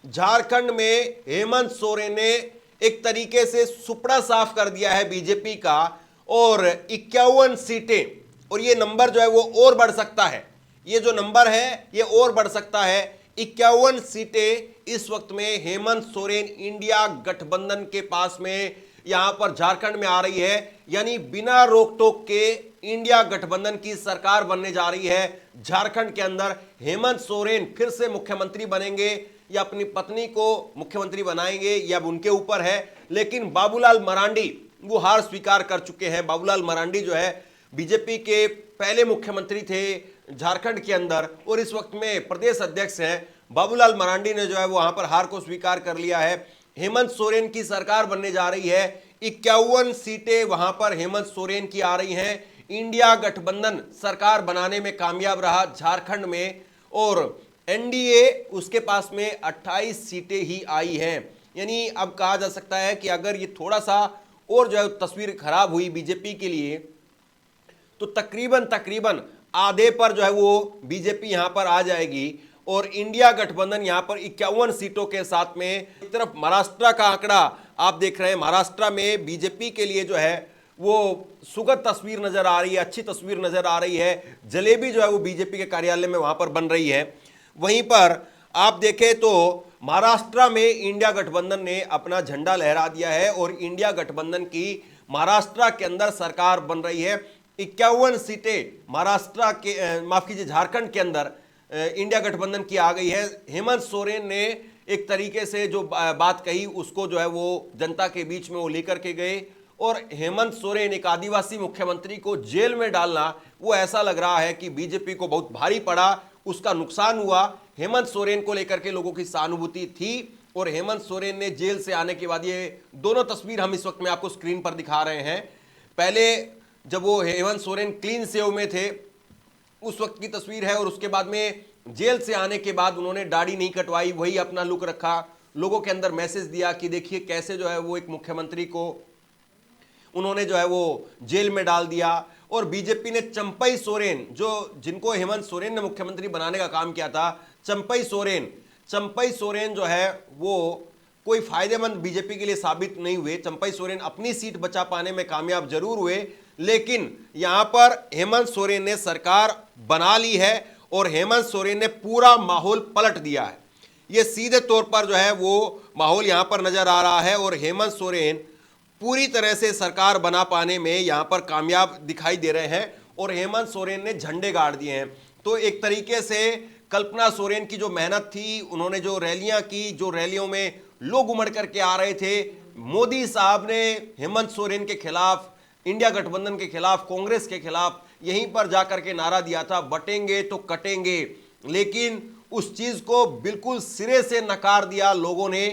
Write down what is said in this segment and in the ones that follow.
झारखंड में हेमंत सोरेन ने एक तरीके से सुपड़ा साफ कर दिया है बीजेपी का, और 51 सीटें, और ये नंबर जो है वो और बढ़ सकता है। ये जो नंबर है ये और बढ़ सकता है। 51 सीटें इस वक्त में हेमंत सोरेन इंडिया गठबंधन के पास में यहां पर झारखंड में आ रही है, यानी बिना रोक टोक के इंडिया गठबंधन की सरकार बनने जा रही है झारखंड के अंदर। हेमंत सोरेन फिर से मुख्यमंत्री बनेंगे या अपनी पत्नी को मुख्यमंत्री बनाएंगे, या उनके ऊपर है। लेकिन बाबूलाल मरांडी वो हार स्वीकार कर चुके हैं। बाबूलाल मरांडी जो है बीजेपी के पहले मुख्यमंत्री थे झारखंड के अंदर, और इस वक्त में प्रदेश अध्यक्ष हैं। बाबूलाल मरांडी ने जो है वो वहां पर हार को स्वीकार कर लिया है। हेमंत सोरेन की सरकार बनने जा रही है। 51 सीटें वहां पर हेमंत सोरेन की आ रही हैं। इंडिया गठबंधन सरकार बनाने में कामयाब रहा झारखंड में, और एनडीए उसके पास में 28 सीटें ही आई हैं। यानी अब कहा जा सकता है कि अगर ये थोड़ा सा और जो है तस्वीर खराब हुई बीजेपी के लिए, तो तकरीबन तकरीबन आधे पर जो है वो बीजेपी यहां पर आ जाएगी, और इंडिया गठबंधन यहां पर 51 सीटों के साथ में। एक तरफ महाराष्ट्र का आंकड़ा आप देख रहे हैं, महाराष्ट्र में बीजेपी के लिए जो है वो सुखद तस्वीर नजर आ रही है, अच्छी तस्वीर नजर आ रही है। जलेबी जो है वो बीजेपी के कार्यालय में वहां पर बन रही है। वहीं पर आप देखें तो महाराष्ट्र में इंडिया गठबंधन ने अपना झंडा लहरा दिया है, और इंडिया गठबंधन की महाराष्ट्र के अंदर सरकार बन रही है। 51 सीटें महाराष्ट्र के माफ कीजिए झारखंड के अंदर इंडिया गठबंधन की आ गई है। हेमंत सोरेन ने एक तरीके से जो बात कही उसको जो है वो जनता के बीच में वो लेकर के गए, और हेमंत सोरेन एक आदिवासी मुख्यमंत्री को जेल में डालना, वो ऐसा लग रहा है कि बीजेपी को बहुत भारी पड़ा, उसका नुकसान हुआ। हेमंत सोरेन को लेकर के लोगों की सहानुभूति थी, और हेमंत सोरेन ने जेल से आने के बाद, ये दोनों तस्वीर हम इस वक्त में आपको स्क्रीन पर दिखा रहे हैं। पहले जब वो हेमंत सोरेन क्लीन सेव में थे उस वक्त की तस्वीर है, और उसके बाद में जेल से आने के बाद उन्होंने दाढ़ी नहीं कटवाई, वही अपना लुक रखा, लोगों के अंदर मैसेज दिया कि देखिए कैसे जो है वो एक मुख्यमंत्री को उन्होंने जो है वो जेल में डाल दिया। और बीजेपी ने चंपई सोरेन, जो जिनको हेमंत सोरेन ने मुख्यमंत्री बनाने का काम किया था, चंपई सोरेन जो है वो कोई फायदेमंद बीजेपी के लिए साबित नहीं हुए। चंपई सोरेन अपनी सीट बचा पाने में कामयाब जरूर हुए, लेकिन यहां पर हेमंत सोरेन ने सरकार बना ली है, और हेमंत सोरेन ने पूरा माहौल पलट दिया है। ये सीधे तौर पर जो है वो माहौल यहां पर नजर आ रहा है, और हेमंत सोरेन पूरी तरह से सरकार बना पाने में यहां पर कामयाब दिखाई दे रहे हैं, और हेमंत सोरेन ने झंडे गाड़ दिए हैं। तो एक तरीके से कल्पना सोरेन की जो मेहनत थी, उन्होंने जो रैलियां की, जो रैलियों में लोग उमड़ करके आ रहे थे, मोदी साहब ने हेमंत सोरेन के खिलाफ, इंडिया गठबंधन के खिलाफ, कांग्रेस के खिलाफ यहीं पर जाकर के नारा दिया था, बटेंगे तो कटेंगे। लेकिन उस चीज को बिल्कुल सिरे से नकार दिया लोगों ने।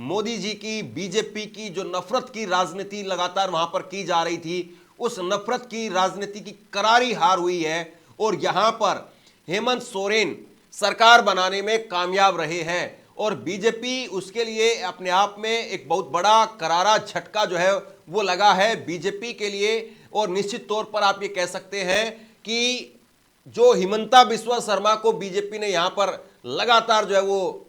मोदी जी की, बीजेपी की जो नफरत की राजनीति लगातार वहां पर की जा रही थी, उस नफरत की राजनीति की करारी हार हुई है, और यहां पर हेमंत सोरेन सरकार बनाने में कामयाब रहे हैं, और बीजेपी उसके लिए अपने आप में एक बहुत बड़ा करारा झटका जो है वो लगा है बीजेपी के लिए। और निश्चित तौर पर आप ये कह सकते हैं कि जो हिमंता बिस्वा शर्मा को बीजेपी ने यहां पर लगातार जो है वो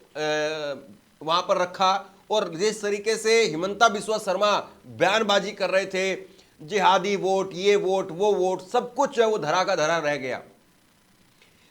वहां पर रखा, और जिस तरीके से हिमंता बिस्वा शर्मा बयानबाजी कर रहे थे, जिहादी वोट, ये वोट, वो वोट, सब कुछ जो है वो धरा का धरा रह गया।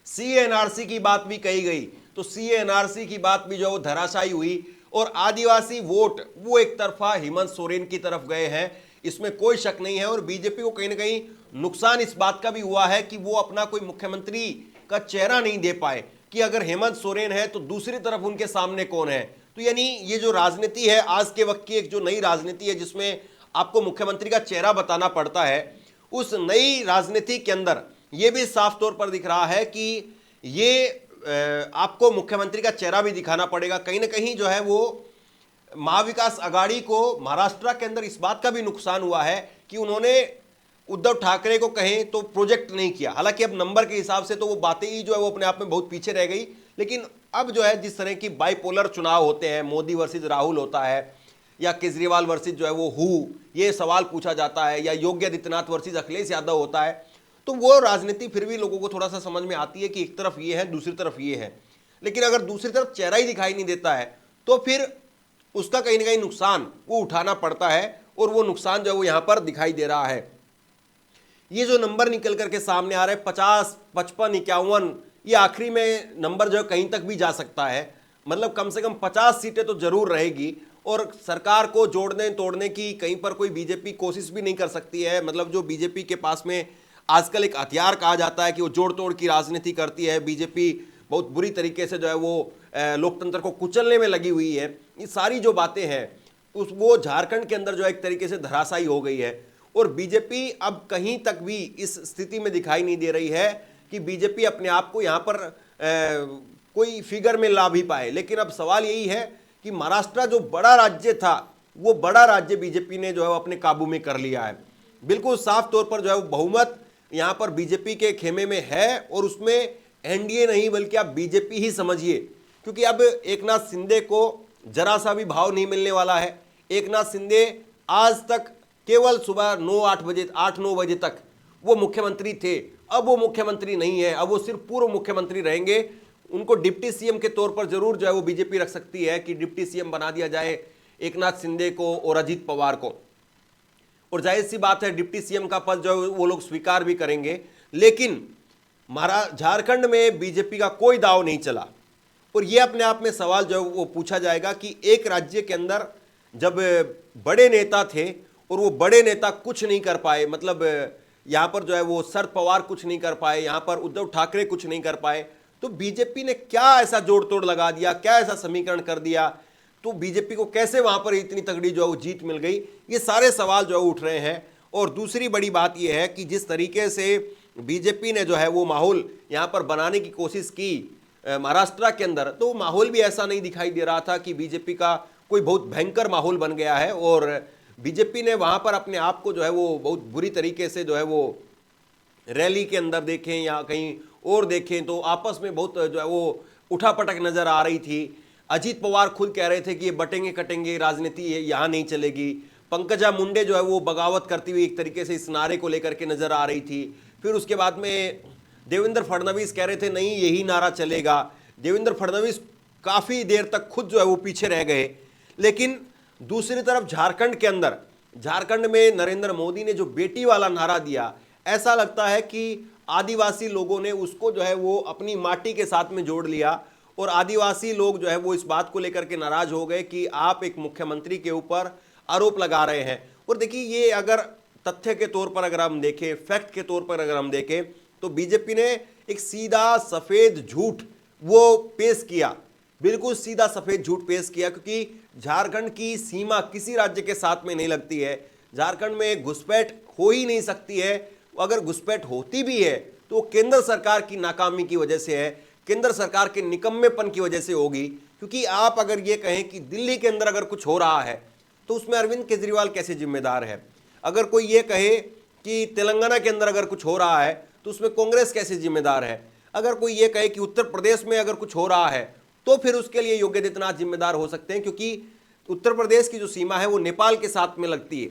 सीएनआरसी की बात भी कही गई, तो सीएनआरसी की बात भी जो है वो धराशायी हुई, और आदिवासी वोट वो एक तरफा हेमंत सोरेन की तरफ गए हैं, इसमें कोई शक नहीं है। और बीजेपी को कहीं ना कहीं नुकसान इस बात का भी हुआ है कि वो अपना कोई मुख्यमंत्री का चेहरा नहीं दे पाए, कि अगर हेमंत सोरेन है तो दूसरी तरफ उनके सामने कौन है। तो यानी ये जो राजनीति है आज के वक्त की, एक जो नई राजनीति है जिसमें आपको मुख्यमंत्री का चेहरा बताना पड़ता है, उस नई राजनीति के अंदर ये भी साफ तौर पर दिख रहा है कि ये आपको मुख्यमंत्री का चेहरा भी दिखाना पड़ेगा। कहीं ना कहीं जो है वो महाविकास आघाड़ी को महाराष्ट्र के अंदर इस बात का भी नुकसान हुआ है कि उन्होंने उद्धव ठाकरे को कहें तो प्रोजेक्ट नहीं किया। हालांकि अब नंबर के हिसाब से तो वो बातें ही जो है वो अपने आप में बहुत पीछे रह गई, लेकिन अब जो है जिस तरह की बाइपोलर चुनाव होते हैं, मोदी वर्सेस राहुल होता है, या केजरीवाल वर्सेस जो है वो ये सवाल पूछा जाता है, या योगी आदित्यनाथ वर्सेस अखिलेश यादव होता है, तो वो राजनीति फिर भी लोगों को थोड़ा सा समझ में आती है कि एक तरफ ये है, दूसरी तरफ ये है। लेकिन अगर दूसरी तरफ चेहरा ही दिखाई नहीं देता है तो फिर उसका कहीं ना कहीं नुकसान वो उठाना पड़ता है, और वो नुकसान जो है वो यहां पर दिखाई दे रहा है। ये जो नंबर निकल करके सामने आ रहे हैं 50, 55, 51, ये आखिरी में नंबर जो है कहीं तक भी जा सकता है। मतलब कम से कम 50 सीटें तो जरूर रहेगी, और सरकार को जोड़ने तोड़ने की कहीं पर कोई बीजेपी कोशिश भी नहीं कर सकती है। मतलब जो बीजेपी के पास में आजकल एक हथियार कहा जाता है कि वो जोड़ तोड़ की राजनीति करती है, बीजेपी बहुत बुरी तरीके से जो है वो लोकतंत्र को कुचलने में लगी हुई है, ये सारी जो बातें हैं वो झारखंड के अंदर जो है एक तरीके से धराशायी हो गई है। और बीजेपी अब कहीं तक भी इस स्थिति में दिखाई नहीं दे रही है कि बीजेपी अपने आप को यहां पर कोई फिगर में ला भी पाए। लेकिन अब सवाल यही है कि महाराष्ट्र जो बड़ा राज्य था, वो बड़ा राज्य बीजेपी ने जो है अपने काबू में कर लिया है। बिल्कुल साफ तौर पर जो है बहुमत यहां पर बीजेपी के खेमे में है, और उसमें एनडीए नहीं बल्कि आप बीजेपी ही समझिए, क्योंकि अब एकनाथ शिंदे को जरा सा भी भाव नहीं मिलने वाला है। एकनाथ शिंदे आज तक केवल सुबह 8-9 बजे तक वो मुख्यमंत्री थे, अब वो मुख्यमंत्री नहीं है, अब वो सिर्फ पूर्व मुख्यमंत्री रहेंगे। उनको डिप्टी सीएम के तौर पर जरूर जो है वो बीजेपी रख सकती है कि डिप्टी सीएम बना दिया जाए एकनाथ शिंदे को और अजीत पवार को, और जाहिर सी बात है डिप्टी सीएम का पद जो है वो लोग स्वीकार भी करेंगे। लेकिन झारखंड में बीजेपी का कोई दाव नहीं चला, और ये अपने आप में सवाल जो है वो पूछा जाएगा कि एक राज्य के अंदर जब बड़े नेता थे और वो बड़े नेता कुछ नहीं कर पाए, मतलब यहाँ पर जो है वो शरद पवार कुछ नहीं कर पाए, यहाँ पर उद्धव ठाकरे कुछ नहीं कर पाए, तो बीजेपी ने क्या ऐसा जोड़ तोड़ लगा दिया, क्या ऐसा समीकरण कर दिया, तो बीजेपी को कैसे वहां पर इतनी तगड़ी जो है वो जीत मिल गई, ये सारे सवाल जो है उठ रहे हैं। और दूसरी बड़ी बात यह है कि जिस तरीके से बीजेपी ने जो है वो माहौल यहाँ पर बनाने की कोशिश की महाराष्ट्र के अंदर, तो माहौल भी ऐसा नहीं दिखाई दे रहा था कि बीजेपी का कोई बहुत भयंकर माहौल बन गया है, और बीजेपी ने वहां पर अपने आप को जो है वो बहुत बुरी तरीके से जो है वो रैली के अंदर देखें या कहीं और देखें तो आपस में बहुत जो है वो उठापटक नजर आ रही थी। अजीत पवार खुद कह रहे थे कि ये बटेंगे कटेंगे राजनीति यहाँ नहीं चलेगी। पंकजा मुंडे जो है वो बगावत करती हुई एक तरीके से इस नारे को लेकर के नजर आ रही थी। फिर उसके बाद में देवेंद्र फडणवीस कह रहे थे नहीं यही नारा चलेगा। देवेंद्र फडणवीस काफी देर तक खुद जो है वो पीछे रह गए। लेकिन दूसरी तरफ झारखंड के अंदर, झारखंड में नरेंद्र मोदी ने जो बेटी वाला नारा दिया, ऐसा लगता है कि आदिवासी लोगों ने उसको जो है वो अपनी माटी के साथ में जोड़ लिया, और आदिवासी लोग जो है वो इस बात को लेकर के नाराज हो गए कि आप एक मुख्यमंत्री के ऊपर आरोप लगा रहे हैं। और देखिए ये अगर तथ्य के तौर पर अगर हम देखें, फैक्ट के तौर पर अगर हम देखें, तो बीजेपी ने एक सीधा सफेद झूठ वो पेश किया, बिल्कुल सीधा सफेद झूठ पेश किया, क्योंकि झारखंड की सीमा किसी राज्य के साथ में नहीं लगती है। झारखंड में घुसपैठ हो ही नहीं सकती है, अगर घुसपैठ होती भी है तो केंद्र सरकार की नाकामी की वजह से है, केंद्र सरकार के निकम्मेपन की वजह से होगी। क्योंकि आप अगर ये कहें कि दिल्ली के अंदर अगर कुछ हो रहा है तो उसमें अरविंद केजरीवाल कैसे जिम्मेदार है, अगर कोई ये कहे कि तेलंगाना के अंदर अगर कुछ हो रहा है तो उसमें कांग्रेस कैसे जिम्मेदार है, अगर कोई ये कहे कि उत्तर प्रदेश में अगर कुछ हो रहा है तो फिर उसके लिए योगी आदित्यनाथ जिम्मेदार हो सकते हैं, क्योंकि उत्तर प्रदेश की जो सीमा है वो नेपाल के साथ में लगती है,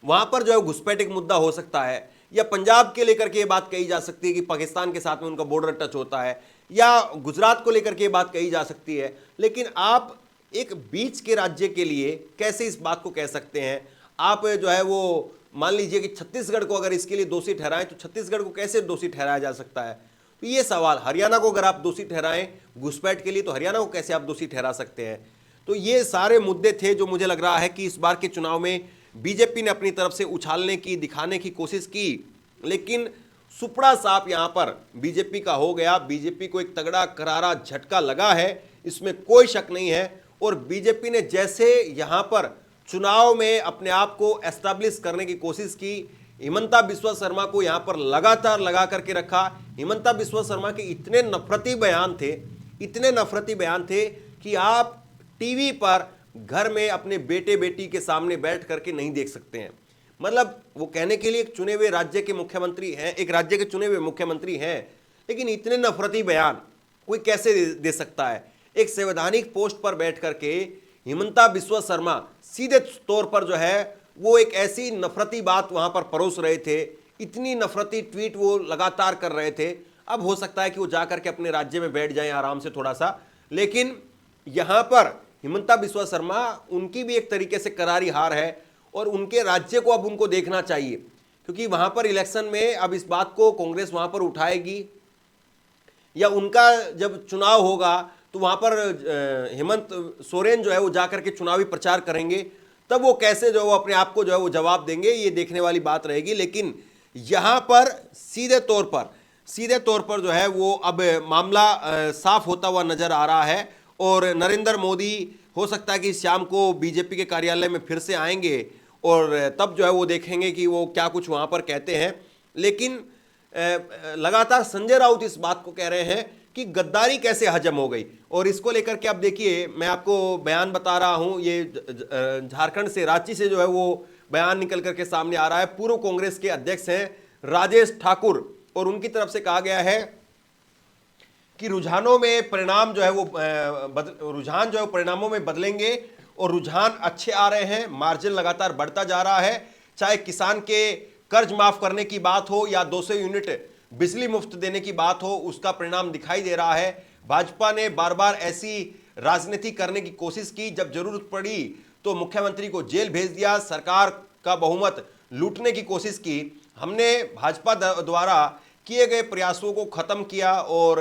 वहां पर जो है घुसपैठ एक मुद्दा हो सकता है। या पंजाब के लेकर के ये बात कही जा सकती है कि पाकिस्तान के साथ में उनका बॉर्डर टच होता है, या गुजरात को लेकर के ये बात कही जा सकती है। लेकिन आप एक बीच के राज्य के लिए कैसे इस बात को कह सकते हैं? आप जो है वो मान लीजिए कि छत्तीसगढ़ को अगर इसके लिए दोषी ठहराएं तो छत्तीसगढ़ को कैसे दोषी ठहराया जा सकता है? तो ये सवाल, हरियाणा को अगर आप दोषी ठहराएं घुसपैठ के लिए तो हरियाणा को कैसे आप दोषी ठहरा सकते हैं? तो ये सारे मुद्दे थे जो मुझे लग रहा है कि इस बार के चुनाव में बीजेपी ने अपनी तरफ से उछालने की, दिखाने की कोशिश की, लेकिन सुपड़ा साफ यहां पर बीजेपी का हो गया। बीजेपी को एक तगड़ा करारा झटका लगा है, इसमें कोई शक नहीं है। और बीजेपी ने जैसे यहां पर चुनाव में अपने आप को एस्टैब्लिश करने की कोशिश की, हिमंता बिस्वा शर्मा को यहां पर लगातार लगा करके रखा। हिमंता बिस्वा शर्मा के इतने नफरती बयान थे, इतने नफरती बयान थे कि आप टीवी पर घर में अपने बेटे बेटी के सामने बैठ करके नहीं देख सकते हैं। मतलब वो कहने के लिए एक चुने हुए राज्य के मुख्यमंत्री हैं, एक राज्य के चुने हुए मुख्यमंत्री हैं, लेकिन इतने नफरती बयान कोई कैसे दे सकता है? एक संवैधानिक पोस्ट पर बैठ करके हिमंता बिस्वा शर्मा सीधे तौर पर जो है वो एक ऐसी नफरती बात वहां पर परोस रहे थे, इतनी नफरती ट्वीट वो लगातार कर रहे थे। अब हो सकता है कि वो जाकर के अपने राज्य में बैठ जाएं आराम से थोड़ा सा, लेकिन यहां पर हिमंता बिस्वा शर्मा, उनकी भी एक तरीके से करारी हार है और उनके राज्य को अब उनको देखना चाहिए, क्योंकि वहां पर इलेक्शन में अब इस बात को कांग्रेस वहां पर उठाएगी या उनका जब चुनाव होगा तो वहां पर हेमंत सोरेन जो है वो जाकर के चुनावी प्रचार करेंगे, तब वो कैसे जो है वो अपने आप को जो है वो जवाब देंगे, ये देखने वाली बात रहेगी। लेकिन यहां पर सीधे तौर पर जो है वो अब मामला साफ होता हुआ नजर आ रहा है और नरेंद्र मोदी हो सकता है कि शाम को बीजेपी के कार्यालय में फिर से आएंगे और तब जो है वो देखेंगे कि वो क्या कुछ वहां पर कहते हैं। लेकिन लगातार संजय राउत इस बात को कह रहे हैं कि गद्दारी कैसे हजम हो गई, और इसको लेकर के आप देखिए, मैं आपको बयान बता रहा हूं, ये झारखंड से, रांची से जो है वो बयान निकल करके सामने आ रहा है। पूर्व कांग्रेस के अध्यक्ष हैं राजेश ठाकुर, और उनकी तरफ से कहा गया है कि रुझानों में परिणाम जो है वो रुझान जो है परिणामों में बदलेंगे और रुझान अच्छे आ रहे हैं, मार्जिन लगातार बढ़ता जा रहा है। चाहे किसान के कर्ज माफ करने की बात हो या 200 यूनिट बिजली मुफ्त देने की बात हो, उसका परिणाम दिखाई दे रहा है। भाजपा ने बार बार ऐसी राजनीति करने की कोशिश की, जब जरूरत पड़ी तो मुख्यमंत्री को जेल भेज दिया, सरकार का बहुमत लूटने की कोशिश की। हमने भाजपा द्वारा किए गए प्रयासों को खत्म किया और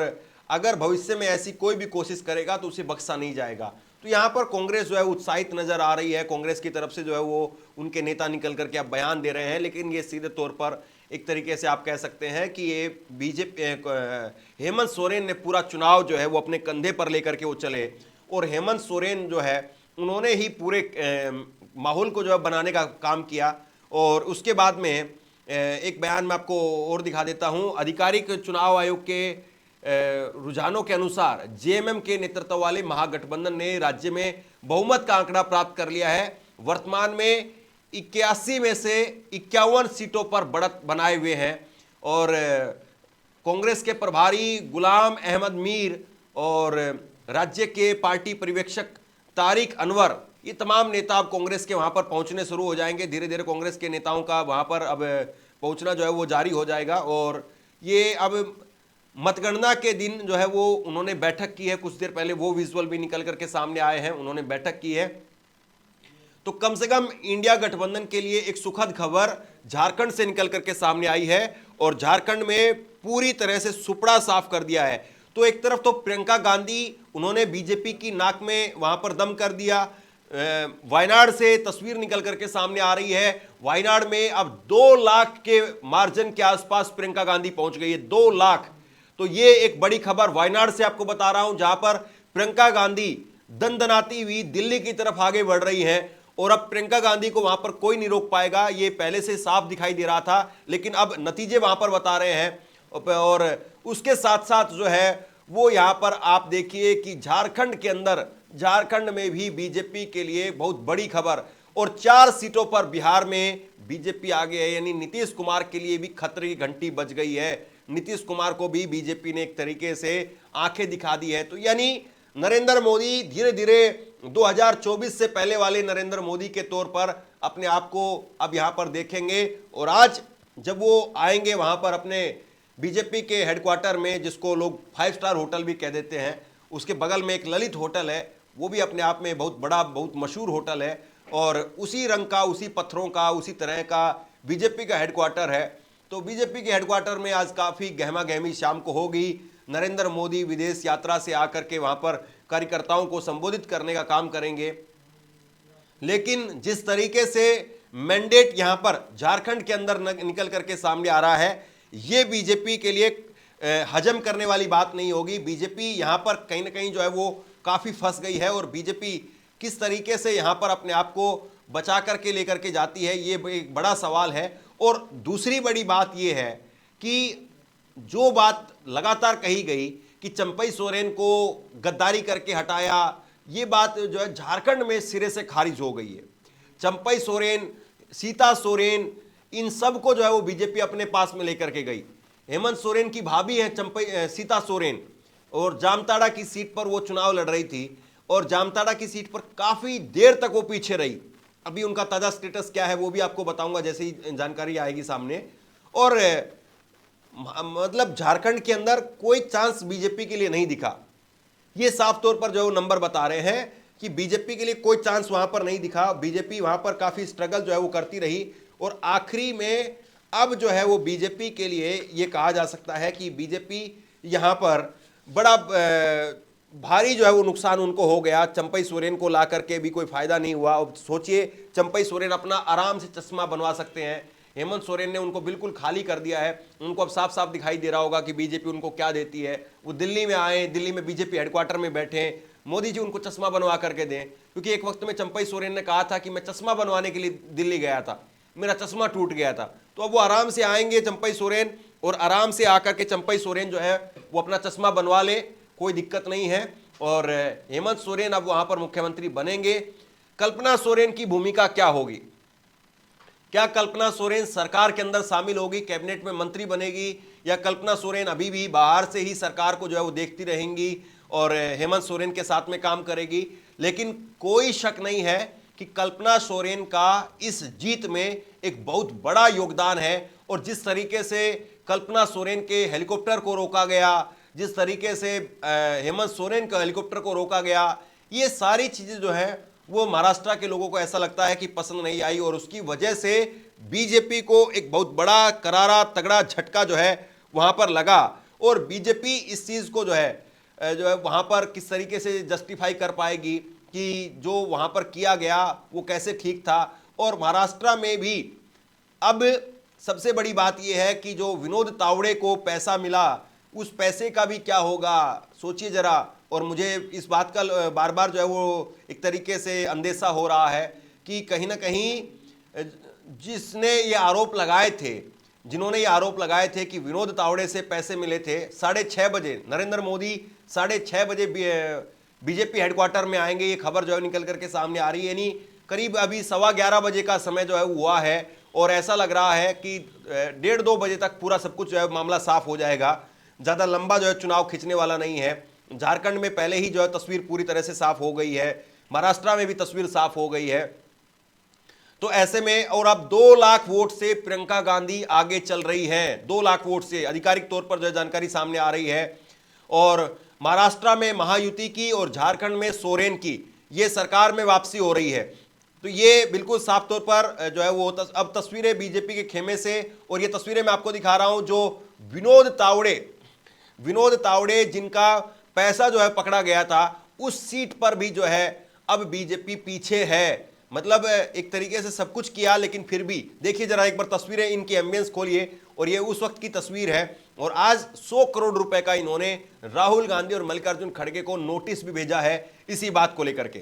अगर भविष्य में ऐसी कोई भी कोशिश करेगा तो उसे बख्शा नहीं जाएगा। तो यहाँ पर कांग्रेस जो है उत्साहित नजर आ रही है, कांग्रेस की तरफ से जो है वो उनके नेता निकल करके अब बयान दे रहे हैं। लेकिन ये सीधे तौर पर एक तरीके से आप कह सकते हैं कि ये बीजेपी, हेमंत सोरेन ने पूरा चुनाव जो है वो अपने कंधे पर लेकर के वो चले, और हेमंत सोरेन जो है उन्होंने ही पूरे माहौल को जो है बनाने का काम किया। और उसके बाद में एक बयान मैं आपको और दिखा देता हूं। आधिकारिक चुनाव आयोग के रुझानों के अनुसार जेएमएम के नेतृत्व वाले महागठबंधन ने राज्य में बहुमत का आंकड़ा प्राप्त कर लिया है। वर्तमान में 81 में से 51 सीटों पर बढ़त बनाए हुए हैं और कांग्रेस के प्रभारी गुलाम अहमद मीर और राज्य के पार्टी पर्यवेक्षक तारिक अनवर, ये तमाम नेता अब कांग्रेस के वहां पर पहुंचने शुरू हो जाएंगे। धीरे धीरे कांग्रेस के नेताओं का वहां पर अब पहुंचना जो है वो जारी हो जाएगा और ये अब मतगणना के दिन जो है वो उन्होंने बैठक की है। कुछ देर पहले वो विजुअल भी निकल करके सामने आए हैं, उन्होंने बैठक की है। तो कम से कम इंडिया गठबंधन के लिए एक सुखद खबर झारखंड से निकल करके सामने आई है और झारखंड में पूरी तरह से सुपड़ा साफ कर दिया है। तो एक तरफ तो प्रियंका गांधी, उन्होंने बीजेपी की नाक में वहां पर दम कर दिया। वायनाड से तस्वीर निकल करके सामने आ रही है, वायनाड में अब 2 लाख के मार्जिन के आसपास प्रियंका गांधी पहुंच गई है, 2 लाख। तो ये एक बड़ी खबर वायनाड से आपको बता रहा हूं, जहां पर प्रियंका गांधी दनदनाती हुई दिल्ली की तरफ आगे बढ़ रही हैं और अब प्रियंका गांधी को वहां पर कोई नहीं रोक पाएगा, ये पहले से साफ दिखाई दे रहा था, लेकिन अब नतीजे वहां पर बता रहे हैं। और उसके साथ साथ जो है वो यहां पर आप देखिए कि झारखंड में भी बीजेपी के लिए बहुत बड़ी खबर, और 4 सीटों पर बिहार में बीजेपी आगे है, यानी नीतीश कुमार के लिए भी खतरे की घंटी बज गई है। नीतीश कुमार को भी बीजेपी ने एक तरीके से आंखें दिखा दी है। तो यानी नरेंद्र मोदी धीरे धीरे 2024 से पहले वाले नरेंद्र मोदी के तौर पर अपने आप को अब यहां पर देखेंगे। और आज जब वो आएंगे वहां पर अपने बीजेपी के हेडक्वार्टर में, जिसको लोग 5 स्टार होटल भी कह देते हैं, उसके बगल में एक ललित होटल है, वो भी अपने आप में बहुत बड़ा, बहुत मशहूर होटल है और उसी रंग का, उसी पत्थरों का, उसी तरह का बीजेपी का हेडक्वार्टर है। तो बीजेपी के हेडक्वार्टर में आज काफ़ी गहमा गहमी शाम को होगी। नरेंद्र मोदी विदेश यात्रा से आकर के वहां पर कार्यकर्ताओं को संबोधित करने का काम करेंगे। लेकिन जिस तरीके से मैंडेट यहां पर झारखंड के अंदर निकल करके सामने आ रहा है, ये बीजेपी के लिए हजम करने वाली बात नहीं होगी। बीजेपी यहां पर कहीं ना कहीं जो है वो काफ़ी फंस गई है और बीजेपी किस तरीके से यहां पर अपने आप को बचा करके लेकर के जाती है, ये एक बड़ा सवाल है। और दूसरी बड़ी बात यह है कि जो बात लगातार कही गई कि चंपई सोरेन को गद्दारी करके हटाया, ये बात जो है झारखंड में सिरे से खारिज हो गई है। चंपई सोरेन, सीता सोरेन, इन सब को जो है वो बीजेपी अपने पास में लेकर के गई। हेमंत सोरेन की भाभी है सीता सोरेन, और जामताड़ा की सीट पर वो चुनाव लड़ रही थी और जामताड़ा की सीट पर काफी देर तक वो पीछे रही। अभी उनका ताजा स्टेटस क्या है वो भी आपको बताऊंगा जैसे ही जानकारी आएगी सामने। और मतलब झारखंड के अंदर कोई चांस बीजेपी के लिए नहीं दिखा। ये साफ तौर पर जो है वो नंबर बता रहे हैं कि बीजेपी के लिए कोई चांस वहां पर नहीं दिखा। बीजेपी वहां पर काफी स्ट्रगल जो है वो करती रही और आखिरी में अब जो है वो बीजेपी के लिए ये कहा जा सकता है कि बीजेपी यहां पर बड़ा भारी जो है वो नुकसान उनको हो गया। चंपई सोरेन को ला करके भी कोई फायदा नहीं हुआ। अब सोचिए, चंपई सोरेन अपना आराम से चश्मा बनवा सकते हैं, हेमंत सोरेन ने उनको बिल्कुल खाली कर दिया है। उनको अब साफ साफ दिखाई दे रहा होगा कि बीजेपी उनको क्या देती है। वो दिल्ली में आए, दिल्ली में बीजेपी हेडक्वार्टर में बैठे, मोदी जी उनको चश्मा बनवा करके दें, क्योंकि एक वक्त में चंपई सोरेन ने कहा था कि मैं चश्मा बनवाने के लिए दिल्ली गया था, मेरा चश्मा टूट गया था। तो अब वो आराम से आएंगे चंपई सोरेन, और आराम से आकर के चंपई सोरेन जो है वो अपना चश्मा बनवा ले, कोई दिक्कत नहीं है। और हेमंत सोरेन अब वहां पर मुख्यमंत्री बनेंगे। कल्पना सोरेन की भूमिका क्या होगी? क्या कल्पना सोरेन सरकार के अंदर शामिल होगी, कैबिनेट में मंत्री बनेगी, या कल्पना सोरेन अभी भी बाहर से ही सरकार को जो है वो देखती रहेंगी और हेमंत सोरेन के साथ में काम करेगी? लेकिन कोई शक नहीं है कि कल्पना सोरेन का इस जीत में एक बहुत बड़ा योगदान है। और जिस तरीके से कल्पना सोरेन के हेलीकॉप्टर को रोका गया, जिस तरीके से हेमंत सोरेन का हेलीकॉप्टर को रोका गया, ये सारी चीजें जो है वो महाराष्ट्र के लोगों को ऐसा लगता है कि पसंद नहीं आई, और उसकी वजह से बीजेपी को एक बहुत बड़ा करारा तगड़ा झटका जो है वहां पर लगा। और बीजेपी इस चीज को जो है वहां पर किस तरीके से जस्टिफाई कर पाएगी कि जो वहां पर किया गया वो कैसे ठीक था। और महाराष्ट्र में भी अब सबसे बड़ी बात यह है कि जो विनोद तावड़े को पैसा मिला, उस पैसे का भी क्या होगा, सोचिए जरा। और मुझे इस बात का बार बार जो है वो एक तरीके से अंदेशा हो रहा है कि कहीं ना कहीं जिसने ये आरोप लगाए थे, जिन्होंने ये आरोप लगाए थे कि विनोद तावड़े से पैसे मिले थे, 6:30 बजे नरेंद्र मोदी 6:30 बजे बीजेपी हेडक्वार्टर में आएंगे, ये खबर जो है निकल करके सामने आ रही है। यानी करीब अभी 11:15 बजे का समय जो है हुआ है, और ऐसा लग रहा है कि 1:30-2 बजे तक पूरा सब कुछ जो है मामला साफ हो जाएगा। ज़्यादा लंबा जो है चुनाव खींचने वाला नहीं है। झारखंड में पहले ही जो है तस्वीर पूरी तरह से साफ हो गई है, महाराष्ट्र में भी तस्वीर साफ हो गई है। तो ऐसे में और अब 2 लाख वोट से प्रियंका गांधी आगे चल रही हैं, 2 लाख वोट से आधिकारिक तौर पर जो जानकारी सामने आ रही है। और महाराष्ट्र में महायुति की और झारखंड में सोरेन की ये सरकार में वापसी हो रही है। तो ये बिल्कुल साफ तौर पर जो है वो अब तस्वीरें बीजेपी के खेमे से, और ये तस्वीरें मैं आपको दिखा रहा हूं जो विनोद तावड़े जिनका पैसा जो है पकड़ा गया था, उस सीट पर भी जो है अब बीजेपी पीछे है। मतलब एक तरीके से सब कुछ किया, लेकिन फिर भी देखिए जरा एक बार तस्वीरें इनकी एम्बियंस खोलिए, और ये उस वक्त की तस्वीर है। और आज 100 करोड़ रुपए का इन्होंने राहुल गांधी और मल्लिकार्जुन खड़गे को नोटिस भी भेजा है इसी बात को लेकर के।